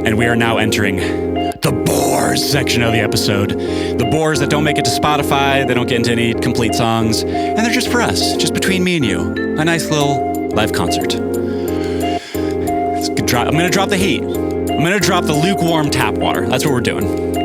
And we are now entering the bores section of the episode. The bores that don't make it to Spotify, they don't get into any complete songs, and they're just for us, just between me and you. A nice little live concert. I'm gonna drop the heat. I'm gonna drop the lukewarm tap water. That's what we're doing.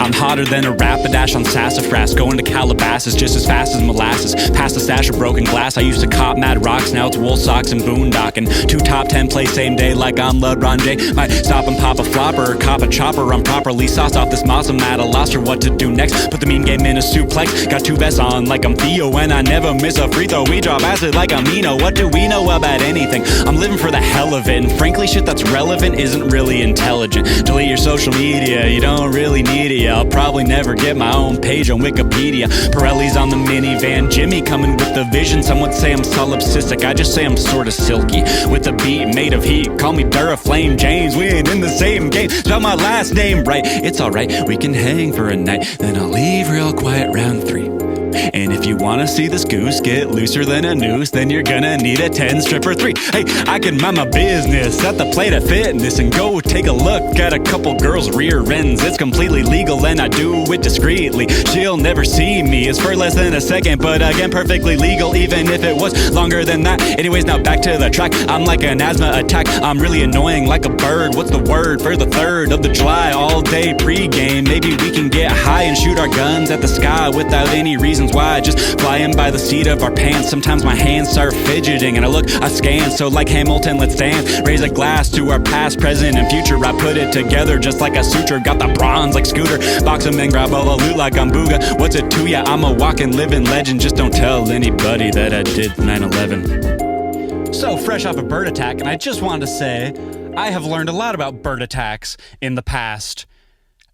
I'm hotter than a Rapidash on sassafras, going to Calabasas just as fast as molasses. Past the stash of broken glass, I used to cop mad rocks, now it's wool socks and boondocking. 2 top 10 play same day like I'm LeBron J. Might stop and pop a flopper or cop a chopper. I'm properly sauced off this moss, I'm at a loss for what to do next. Put the mean game in a suplex, got 2 vests on like I'm Theo, and I never miss a free throw. We drop acid like I'm Nino. What do we know about anything? I'm living for the hell of it, and frankly shit that's relevant isn't really intelligent. Delete your social media, you don't really need it. I'll probably never get my own page on Wikipedia. Pirelli's on the minivan, Jimmy coming with the vision. Some would say I'm solipsistic, I just say I'm sorta silky. With a beat made of heat, call me Duraflame James. We ain't in the same game, spell my last name right. It's alright, we can hang for a night, then I'll leave real quiet round 3. And if you wanna see this goose get looser than a noose, then you're gonna need a 10 stripper 3. Hey, I can mind my business at the Plate of Fitness and go take a look at a couple girls' rear ends. It's completely legal and I do it discreetly. She'll never see me, it's for less than a second, but again perfectly legal even if it was longer than that. Anyways, now back to the track. I'm like an asthma attack, I'm really annoying like a bird. What's the word for the 3rd of the July? All day pregame, maybe we can get high and shoot our guns at the sky without any reasons why. Just flying by the seat of our pants. Sometimes my hands start fidgeting and I scan. So like Hamilton, let's dance. Raise a glass to our past, present, and future. I put it together just like a suture. Got the bronze like Scooter. Box 'em and grab all the loot like I'm Booga. What's it to ya? I'm a walking, living legend. Just don't tell anybody that I did 9/11. So fresh off a bird attack, and I just wanted to say I have learned a lot about bird attacks in the past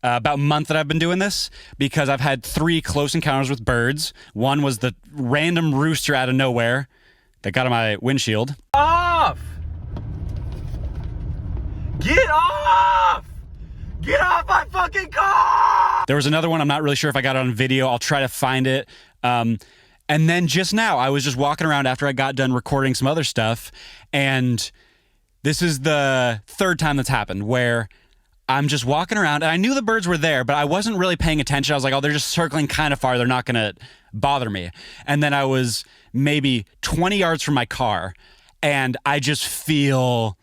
about a month that I've been doing this, because I've had 3 close encounters with birds. One was the random rooster out of nowhere that got on my windshield. Off! Get off! Get off my fucking car! There was another one, I'm not really sure if I got it on video. I'll try to find it. And then just now, I was just walking around after I got done recording some other stuff, and this is the 3rd time that's happened, where I'm just walking around, and I knew the birds were there, but I wasn't really paying attention. I was like, oh, they're just circling kind of far. They're not going to bother me. And then I was maybe 20 yards from my car, and I just feel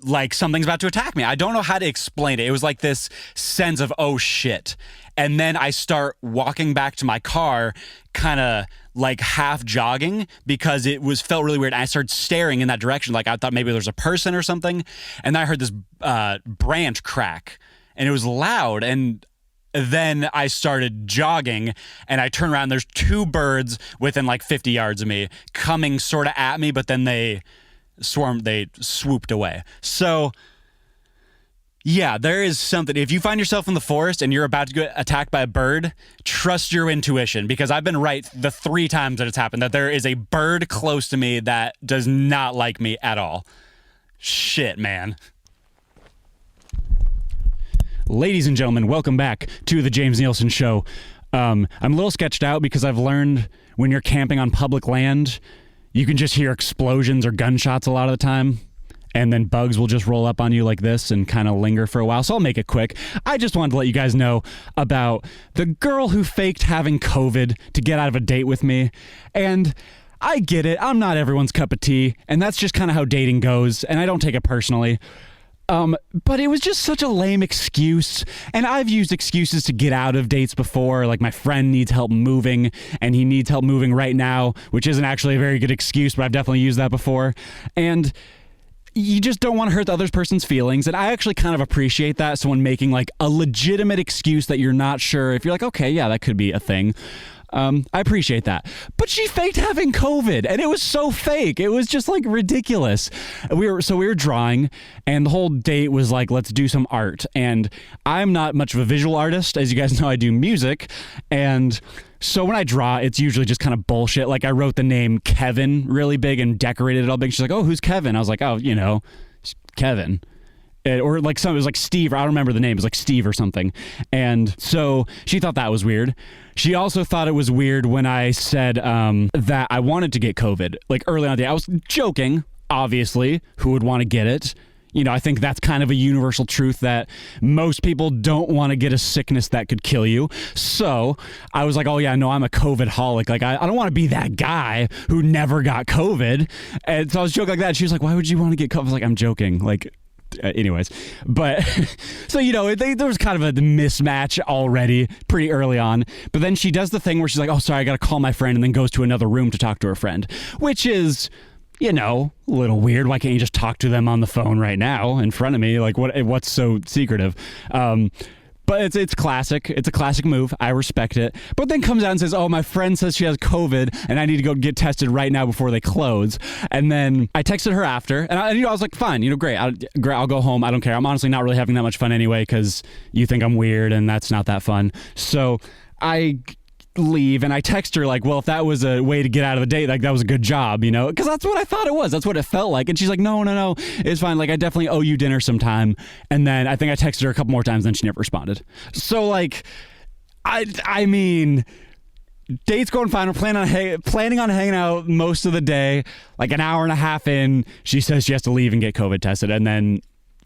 like something's about to attack me. I don't know how to explain it. It was like this sense of, oh, shit. And then I start walking back to my car, kind of like half jogging, because it felt really weird. I started staring in that direction, like I thought maybe there was a person or something. And then I heard this branch crack, and it was loud. And then I started jogging, and I turned around. There's 2 birds within like 50 yards of me, coming sort of at me, but then they swooped away. So yeah, there is something. If you find yourself in the forest and you're about to get attacked by a bird, trust your intuition, because I've been right the 3 times that it's happened, that there is a bird close to me that does not like me at all. Shit, man. Ladies and gentlemen, welcome back to the James Nielssen Show. I'm a little sketched out because I've learned when you're camping on public land, you can just hear explosions or gunshots a lot of the time. And then bugs will just roll up on you like this and kind of linger for a while. So I'll make it quick. I just wanted to let you guys know about the girl who faked having COVID to get out of a date with me. And I get it. I'm not everyone's cup of tea. And that's just kind of how dating goes. And I don't take it personally. But it was just such a lame excuse. And I've used excuses to get out of dates before. Like my friend needs help moving, and he needs help moving right now, which isn't actually a very good excuse, but I've definitely used that before. And you just don't want to hurt the other person's feelings. And I actually kind of appreciate that. Someone making like a legitimate excuse that you're not sure if you're like, okay, yeah, that could be a thing. I appreciate that. But she faked having COVID, and it was so fake. It was just like ridiculous. We were drawing, and the whole date was like, let's do some art. And I'm not much of a visual artist. As you guys know, I do music. And so when I draw, it's usually just kind of bullshit. Like I wrote the name Kevin really big and decorated it all big. She's like, oh, who's Kevin? I was like, oh, Kevin. Or like it was like Steve, or I don't remember the name. It was like Steve or something. And so she thought that was weird. She also thought it was weird when I said that I wanted to get COVID. Like early on in the day, I was joking, obviously. Who would want to get it? I think that's kind of a universal truth that most people don't want to get a sickness that could kill you. So I was like, oh yeah, no, I'm a COVID-holic. Like I don't want to be that guy who never got COVID. And so I was joking like that. She was like, why would you want to get COVID? I was like, I'm joking. Like, anyways, but so there was kind of a mismatch already pretty early on, but then she does the thing where she's like, oh sorry, I gotta call my friend, and then goes to another room to talk to her friend, which is a little weird. Why can't you just talk to them on the phone right now in front of me? Like what's so secretive? But it's classic. It's a classic move. I respect it. But then comes out and says, oh, my friend says she has COVID and I need to go get tested right now before they close. And then I texted her after, and I was like, fine, great. I'll go home. I don't care. I'm honestly not really having that much fun anyway because you think I'm weird and that's not that fun. So I leave and I text her like, well, if that was a way to get out of the date, like that was a good job, because that's what I thought it was. That's what it felt like. And she's like, no, it's fine. Like I definitely owe you dinner sometime. And then I think I texted her a couple more times, then she never responded. So like, I mean, date's going fine. We're planning on hanging out most of the day. Like an hour and a half in, she says she has to leave and get COVID tested. And then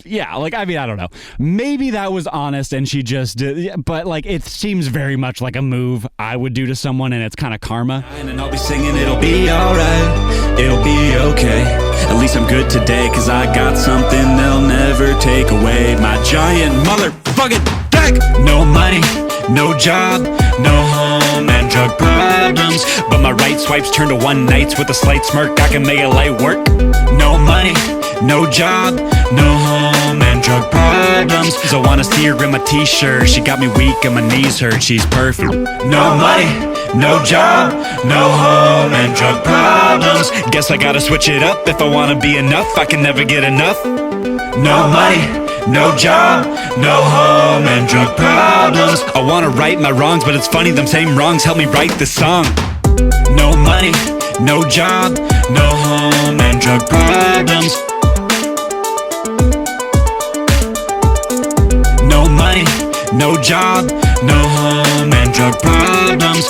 yeah, like, I mean, I don't know. Maybe that was honest and she just did, but like, it seems very much like a move I would do to someone, and it's kind of karma. And I'll be singing, it'll be alright, it'll be okay. At least I'm good today, cause I got something they'll never take away. My giant motherfucking deck. No money, no job, no home, and drug problems. But my right swipes turn to one nights with a slight smirk. I can make it light work. No money, no job, no home, and drug problems. Cause I wanna see her in my t-shirt. She got me weak and my knees hurt. She's perfect. No money, no job, no home, and drug problems. Guess I gotta switch it up. If I wanna be enough, I can never get enough. No money, no job, no home, and drug problems. I wanna right my wrongs, but it's funny, them same wrongs help me write this song. No money, no job, no home, and drug problems. No money, no job, no home, and drug problems.